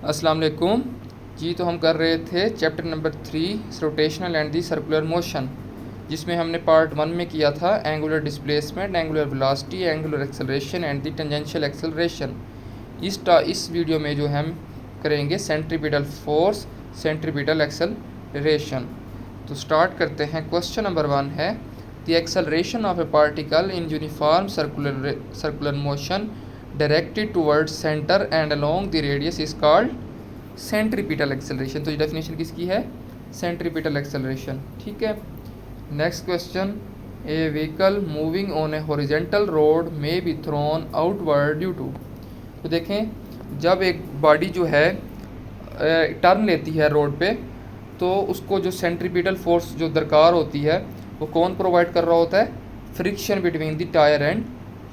अस्सलाम वालेकुम जी। तो हम कर रहे थे chapter number 3 rotational and the circular motion, जिसमें हमने पार्ट 1 में किया था angular displacement, angular velocity, angular acceleration and the tangential acceleration. इस वीडियो में जो हम करेंगे सेंट्रीपिटल फोर्स, सेंट्रीपिटल एक्सेलरेशन। तो स्टार्ट करते हैं। क्वेश्चन नंबर 1 है the acceleration of A particle in uniform circular motion directed towards centre and along the radius is called centripetal acceleration. तो ये डेफिनेशन किसकी है? Centripetal acceleration. ठीक है। Next question, a vehicle moving on a horizontal road may be thrown outward due to. तो देखें, जब एक बॉडी जो है टर्न लेती है रोड पे, तो उसको जो सेंट्रीपिटल फोर्स जो दरकार होती है वो कौन प्रोवाइड कर रहा होता है? Friction between the tyre and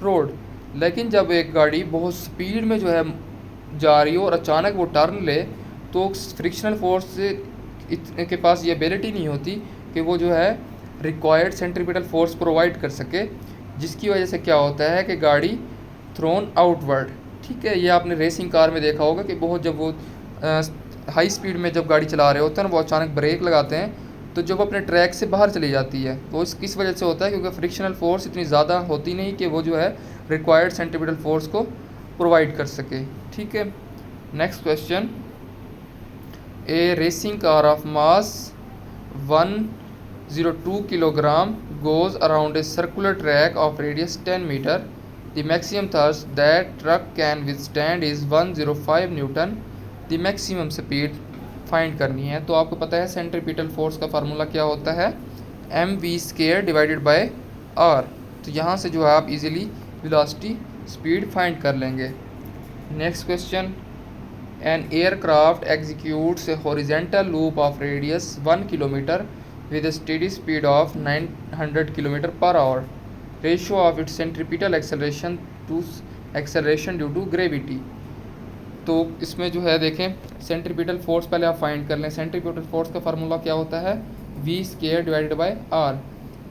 road. लेकिन जब एक गाड़ी बहुत स्पीड में जो है जा रही हो और अचानक वो टर्न ले, तो फ्रिक्शनल फोर्स के पास ये एबिलिटी नहीं होती कि वो जो है रिक्वायर्ड सेंट्रीपिटल फोर्स प्रोवाइड कर सके, जिसकी वजह से क्या होता है कि गाड़ी थ्रोन आउटवर्ड। ठीक है। ये आपने रेसिंग कार में देखा होगा कि बहुत जब वो हाई स्पीड में जब गाड़ी चला रहे होते हैं ना, वो अचानक ब्रेक लगाते हैं, तो जब अपने ट्रैक से बाहर चली जाती है, तो इस किस वजह से होता है? क्योंकि फ्रिक्शनल फोर्स इतनी ज़्यादा होती नहीं कि वो जो है रिक्वायर्ड सेंट्रीपिटल फोर्स को प्रोवाइड कर सके। ठीक है। Next question, A racing car of mass 102 kilogram goes around a circular track of radius 10 meter. The maximum thrust that truck can withstand is 105 Newton. The maximum speed find करनी है। तो आपको पता है सेंट्रीपिटल फोर्स का formula क्या होता है? mv² divided by r। तो यहाँ से जो है आप इजीली वेलोसिटी स्पीड फाइंड कर लेंगे। Next question, an aircraft executes A horizontal loop of radius 1 kilometre with a steady speed of 900 km per hour. Ratio of its centripetal acceleration to acceleration due to gravity. तो इसमें जो है देखें, centripetal force पहले आप find कर लें। Centripetal force का फार्मूला क्या होता है? v² divided by r।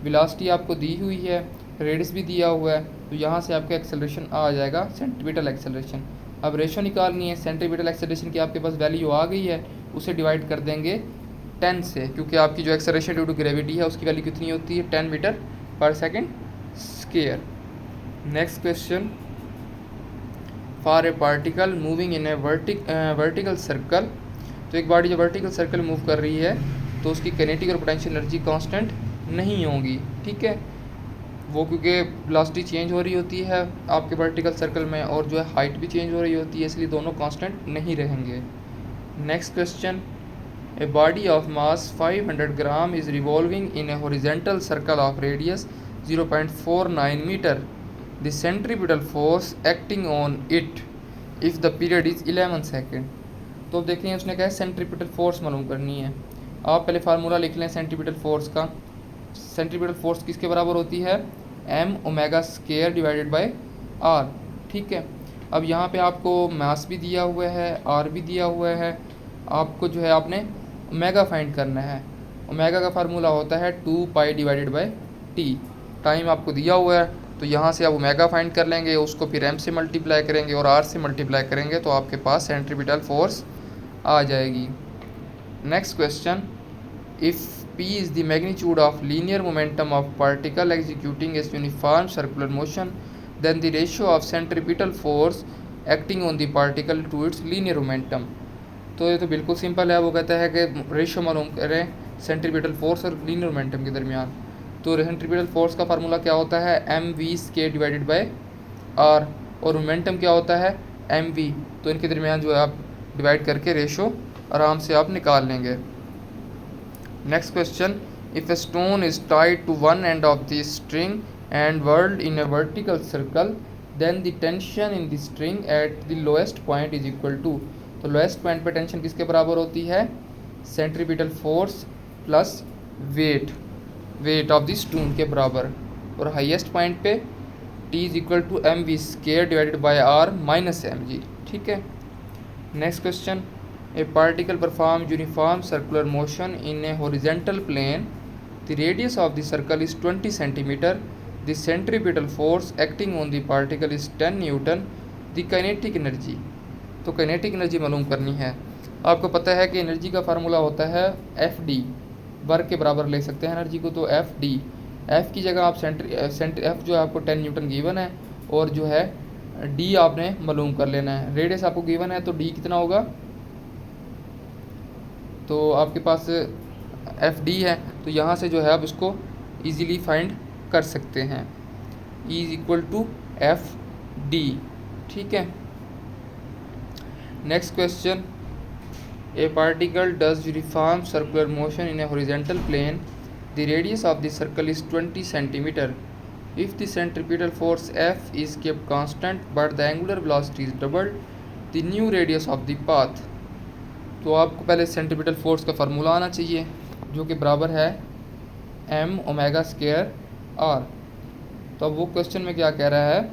Velocity आपको दी हुई है, रेडियस भी दिया हुआ है, तो यहाँ से आपका एक्सेलरेशन आ जाएगा सेंट्रीपिटल एक्सेलरेशन। अब रेशो निकालनी है। सेंट्रीपिटल एक्सेलरेशन की आपके पास वैल्यू आ गई है, उसे डिवाइड कर देंगे 10 से, क्योंकि आपकी जो एक्सेलरेशन ड्यू टू ग्रेविटी है उसकी वैल्यू कितनी होती है? 10 metre per second square. Next question, for a particle moving in a vertical circle. तो एक बॉडी जो वर्टिकल सर्कल मूव कर रही है, तो उसकी काइनेटिक और पोटेंशियल एनर्जी कांस्टेंट नहीं होंगी। ठीक है। वो क्योंकि वेलोसिटी चेंज हो रही होती है आपके वर्टिकल सर्कल में, और जो है हाइट भी चेंज हो रही होती है, इसलिए दोनों कांस्टेंट नहीं रहेंगे। Next question, a body of mass 500 gram is revolving in a horizontal circle of radius 0.49 meter. The centripetal force acting on it if the period is 11 second. तो अब देखें, उसने कहा है सेंट्रीपिटल फोर्स मालूम करनी है। आप पहले फार्मूला लिख लें सेंट्रीपिटल फोर्स का। सेंट्रीपिटल फोर्स किसके बराबर होती है? m² divided by r। ठीक है। अब यहाँ पे आपको मास भी दिया हुआ है, r भी दिया हुआ है, आपको जो है आपने ओमेगा फाइंड करना है। ओमेगा का फार्मूला होता है 2 पाई डिवाइडेड बाय टी। टाइम आपको दिया हुआ है, तो यहाँ से आप ओमेगा फाइंड कर लेंगे, उसको फिर m से मल्टीप्लाई करेंगे और r से मल्टीप्लाई करेंगे, तो आपके पास सेंट्रीपिटल फोर्स आ जाएगी। Next question, if p is the magnitude of linear momentum of particle executing a uniform circular motion, then the ratio of centripetal force acting on the particle to its linear momentum. तो ये तो बिल्कुल simple है। वो कहता है कि ratio मालूम करें सेंट्रीपिटल फोर्स और लीनियर मोमेंटम के दरमियान। तो सेंट्रीपिटल फोर्स का फार्मूला क्या होता है? mv² डिवाइडेड बाय r, और मोमेंटम क्या होता है? mv। तो इनके दरमियान जो है आप डिवाइड करके रेशियो आराम से आप निकाल लेंगे। Next question, if a stone is tied to one end of the string and whirled in a vertical circle, then the tension in the string at the lowest point is equal to। तो lowest point पे tension किसके बराबर होती है? Centripetal force plus weight of the stone के बराबर। और highest point पे T is equal to mv² divided by r minus mg। ठीक है। Next question, a particle perform uniform circular motion in a horizontal plane. The radius of the circle is 20 centimetre. The centripetal force acting on the particle is 10 newton. The kinetic energy. तो kinetic energy मालूम करनी है। आपको पता है कि energy का formula होता है एफ डी, वर्क के बराबर ले सकते हैं एनर्जी को, तो एफ डी, एफ की जगह आप सेंटर एफ जो है आपको 10 न्यूटन गिवन है, और जो है डी आपने मालूम कर लेना है। रेडियस आपको गिवन है तो डी कितना होगा, तो आपके पास एफ डी है, तो यहाँ से जो है आप इसको ईज़िली फाइंड कर सकते हैं, E is equal to F D. ठीक है, next question, a particle does uniform circular motion in a horizontal plane, the radius of the circle is 20 centimetre, if the centripetal force F is kept constant but the angular velocity is doubled, the new radius of the path। तो आपको पहले centripetal force का formula आना चाहिए जो कि बराबर है m ओमेगा स्क्वायर r। तो अब वो क्वेश्चन में क्या कह रहा है,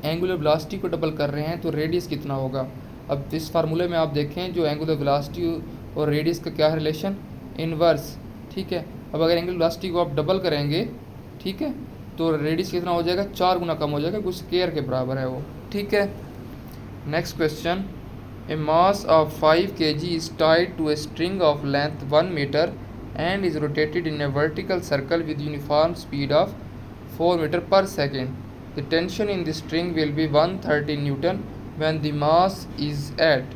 एंगुलर वेलोसिटी को डबल कर रहे हैं तो रेडियस कितना होगा। अब इस फार्मूले में आप देखें जो एंगुलर वेलोसिटी और रेडियस का क्या है रिलेशन, इनवर्स। ठीक है, अब अगर एंगुलर वेलोसिटी को आप डबल करेंगे, ठीक है, तो रेडियस कितना हो जाएगा, 4 गुना कम हो जाएगा, कुछ स्क्वायर के बराबर है वो। ठीक है, next question, a mass of 5 kg is tied to a string of length 1 metre and is rotated in a vertical circle with uniform speed of 4 metre per second, the tension in the string will be 130 newton when the mass is at.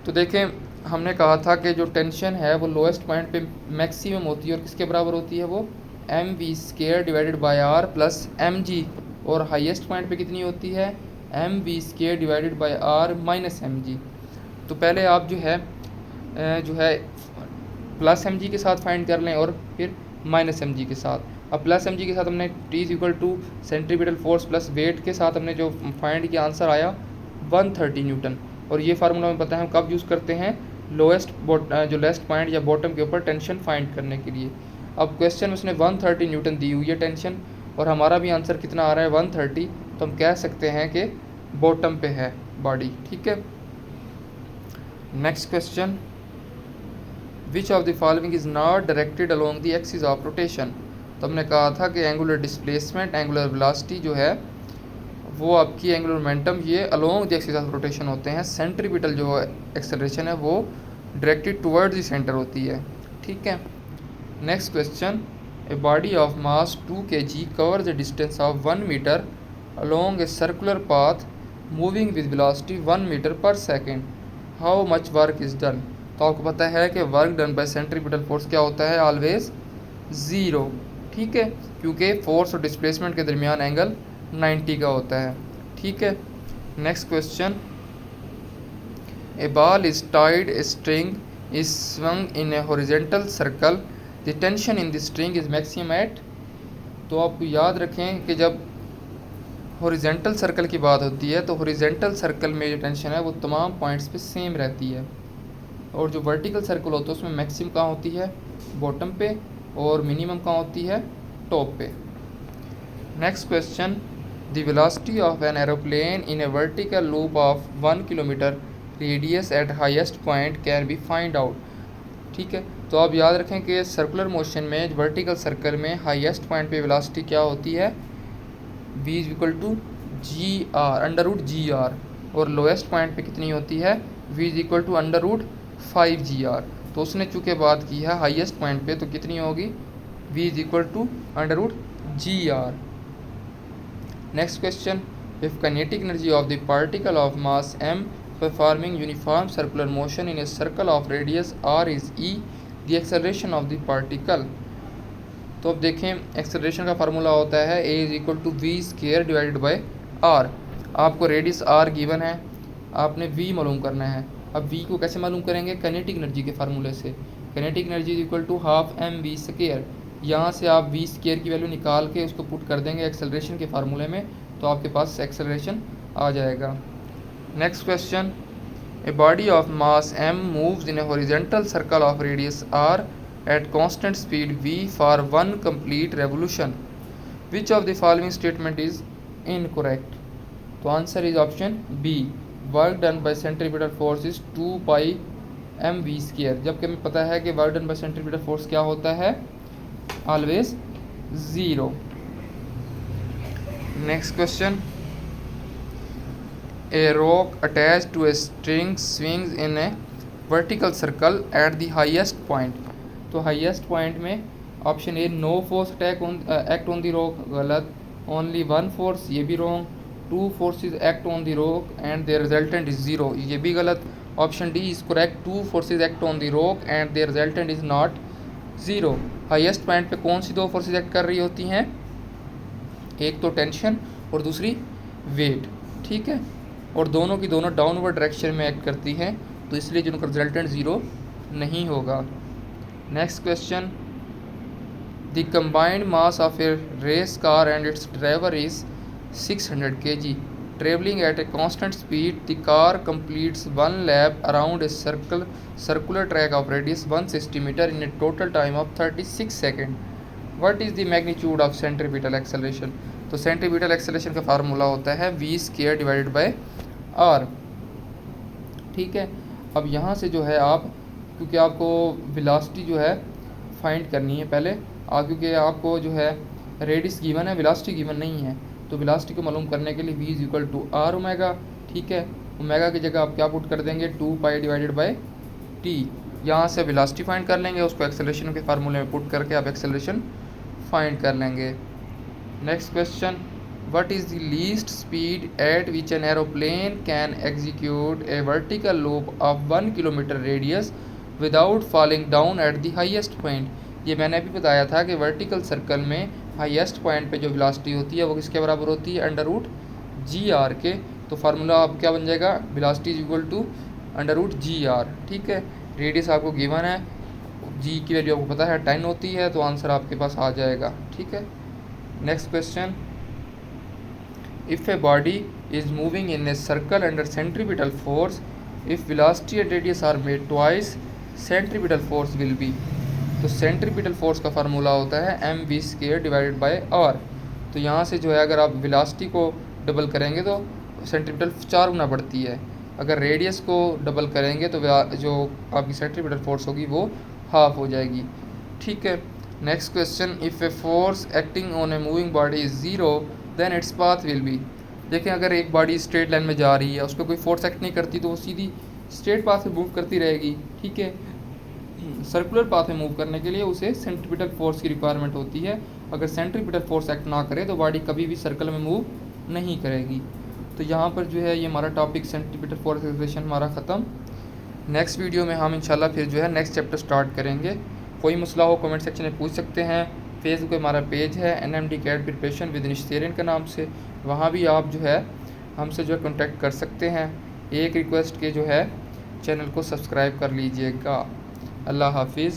तो देखें, हमने कहा था कि जो tension है वो lowest point पे मैक्सिमम होती है और किसके बराबर होती है, वो M we square divided by R plus M G, और हाईएस्ट पॉइंट पे कितनी होती है, M we square divided by R minus M G. तो पहले आप जो है प्लस एम जी के साथ फाइंड कर लें और फिर माइनस एम जी के साथ। अब प्लस एम जी के साथ हमने T is equal to centripetal force plus weight के साथ हमने जो फाइंड किया आंसर आया 130 न्यूटन। और ये फार्मूला हमें पता है हम कब यूज़ करते हैं, जो लेस्ट पॉइंट या बॉटम के ऊपर टेंशन फाइंड करने के लिए। अब क्वेश्चन उसने 130 न्यूटन दी हुई है टेंशन, और हमारा भी आंसर कितना आ रहा है 130, तो हम कह सकते हैं कि बॉटम पे है बॉडी। ठीक है, next question, which of the following is not directed along the axis of rotation. तो हमने कहा था कि एंगुलर डिस्प्लेसमेंट, एंगुलर वेलोसिटी जो है वो आपकी एंगुलर मोमेंटम ये along the axis of rotation होते हैं। सेंट्रीपिटल जो एक्सेलरेशन है वो डायरेक्टेड टुवर्ड्स द सेंटर होती है। ठीक है, next question, a body of mass 2 kg covers the distance of 1 metre along a circular path moving with velocity 1 metre per second, how much work is done. तो आपको पता है कि work done by centripetal force क्या होता है, always 0। ठीक है, क्योंकि फोर्स और डिस्प्लेसमेंट के दरमियान एंगल 90 का होता है। ठीक है, next question, a ball is tied, a string is swung in a horizontal circle, the tension in the string is maximum at. तो आप याद रखें कि जब हॉरिजॉन्टल सर्कल की बात होती है तो हॉरिजॉन्टल सर्कल में जो टेंशन है वो तमाम पॉइंट्स पे सेम रहती है, और जो वर्टिकल सर्कल होता है उसमें मैक्सिमम कहाँ होती है, बॉटम पे, और मिनिमम कहाँ होती है, टॉप पे। Next question, the velocity of an aeroplane in a vertical loop of 1 kilometre radius at highest point can be find out. ठीक है, तो आप याद रखें कि सर्कुलर मोशन में वर्टिकल सर्कल में हाईएस्ट पॉइंट पे वेलोसिटी क्या होती है, v is equal to g r, under root g r, और लोएस्ट पॉइंट पे कितनी होती है, v is equal to under root 5 ji are. तो उसने चूँकि बात की है हाईएस्ट पॉइंट पे, तो कितनी होगी, v is equal to under root g r. Next question, if kinetic energy of the particle of mass m performing uniform circular motion in a circle of radius r is e, the acceleration of the particle। तो अब देखें, acceleration का formula होता है a is equal to v square divided by r. आपको radius r given है, आपने v मालूम करना है। अब v को कैसे मालूम करेंगे, काइनेटिक एनर्जी के फार्मूले से। Kinetic energy is equal to half m we square, यहाँ से आप v स्केयर की वैल्यू निकाल के उसको पुट कर देंगे एक्सेलरेशन के फार्मूले में, तो आपके पास एक्सेलरेशन आ जाएगा। Next question, a body of mass m moves in a horizontal circle of radius r at constant speed v for 1 complete revolution, which of the following statement is incorrect। तो answer is option B, work done by centripetal force is 2 pi m v square, जबकि हमें पता है कि work done by centripetal force क्या होता है, always 0। Next question, a rock attach to a string swings in a vertical circle at the highest point. तो highest point में option A no force act on the rock, गलत। Only one force, ये भी wrong. To forces act on the rock and their resultant is zero, ये भी गलत। Option D is correct, two forces act on the rock and their resultant is not zero. Highest point पे कौन सी दो forces act कर रही होती हैं? एक तो टेंशन और दूसरी वेट, ठीक है, और दोनों की दोनों डाउनवर्ड डायरेक्शन में एक्ट करती हैं, तो इसलिए जो उनका रिजल्टेंट ज़ीरो नहीं होगा। Next question, the combined mass of a race car and its driver is 600 kg traveling at a constant speed. The car completes one lap around a circular track of radius 160 meter in a total time of 36 seconds. What is the magnitude of centripetal acceleration? तो centripetal acceleration का formula होता है v² divided by r, ठीक है। अब यहाँ से जो है आप, क्योंकि आपको वेलोसिटी जो है फाइंड करनी है पहले, क्योंकि आपको जो है रेडियस गिवन है, वेलोसिटी गिवन नहीं है, तो वेलोसिटी को मालूम करने के लिए v is equal to r omega, ठीक है। ओमेगा की जगह आप क्या पुट कर देंगे? 2 पाई डिवाइडेड बाय टी। यहाँ से वेलोसिटी फाइंड कर लेंगे, उसको एक्सेलरेशन के फार्मूले में पुट करके आप एक्सेलरेशन फाइंड कर लेंगे। Next question, what is the least speed at which an aeroplane can execute A vertical loop of 1 kilometre radius without falling down eight the highest point. ये मैंने अभी बताया था कि वर्टिकल सर्कल में हाईएस्ट पॉइंट पे जो वेलोसिटी होती है वो किसके बराबर होती है? अंडर रूट जी आर के। तो फार्मूला आप क्या बन जाएगा? Velocity is equal to under root g r, ठीक है। रेडियस आपको गिवन है, जी की वैल्यू आपको पता है 10 होती है, तो आंसर आपके पास आ जाएगा, ठीक है। Next question, if a body is moving in a circle under centripetal force, if velocity and radius are made twice, centripetal force will be. तो सेंट्रीपिटल फोर्स का फार्मूला होता है mv² डिवाइडेड बाय r। तो यहाँ से जो है अगर आप वेलोसिटी को डबल करेंगे तो सेंट्रीपिटल 4 गुना बढ़ती है, अगर रेडियस को डबल करेंगे तो जो आपकी सेंट्रीपिटल फोर्स होगी वो हाफ हो जाएगी, ठीक है। Next question, if a force acting on a moving body is zero then its path will be. देखें, अगर एक बॉडी स्ट्रेट लाइन में जा रही है, उस पर कोई फोर्स एक्ट नहीं करती, तो वो सीधी स्ट्रेट पाथ में मूव करती रहेगी, ठीक है। सर्कुलर पाथ में मूव करने के लिए उसे सेंट्रीपिटल फोर्स की रिक्वायरमेंट होती है। अगर सेंट्रीपिटल फोर्स एक्ट ना करे तो बॉडी कभी भी सर्कल में मूव नहीं करेगी। तो यहाँ पर जो है ये हमारा टॉपिक सेंट्रीपिटल फोर्स एक्सेलरेशन हमारा ख़त्म। नेक्स्ट वीडियो में हम इंशाल्लाह फिर जो है नेक्स्ट चैप्टर स्टार्ट करेंगे। कोई मसला हो कमेंट सेक्शन में पूछ सकते हैं। फेसबुक पे हमारा पेज है NMD कैट प्रिपरेशन विद निश्तेरिन के नाम से, वहाँ भी आप जो है हमसे जो है कॉन्टैक्ट कर सकते हैं। एक रिक्वेस्ट के जो है चैनल को सब्सक्राइब कर लीजिएगा। अल्लाह हाफिज़।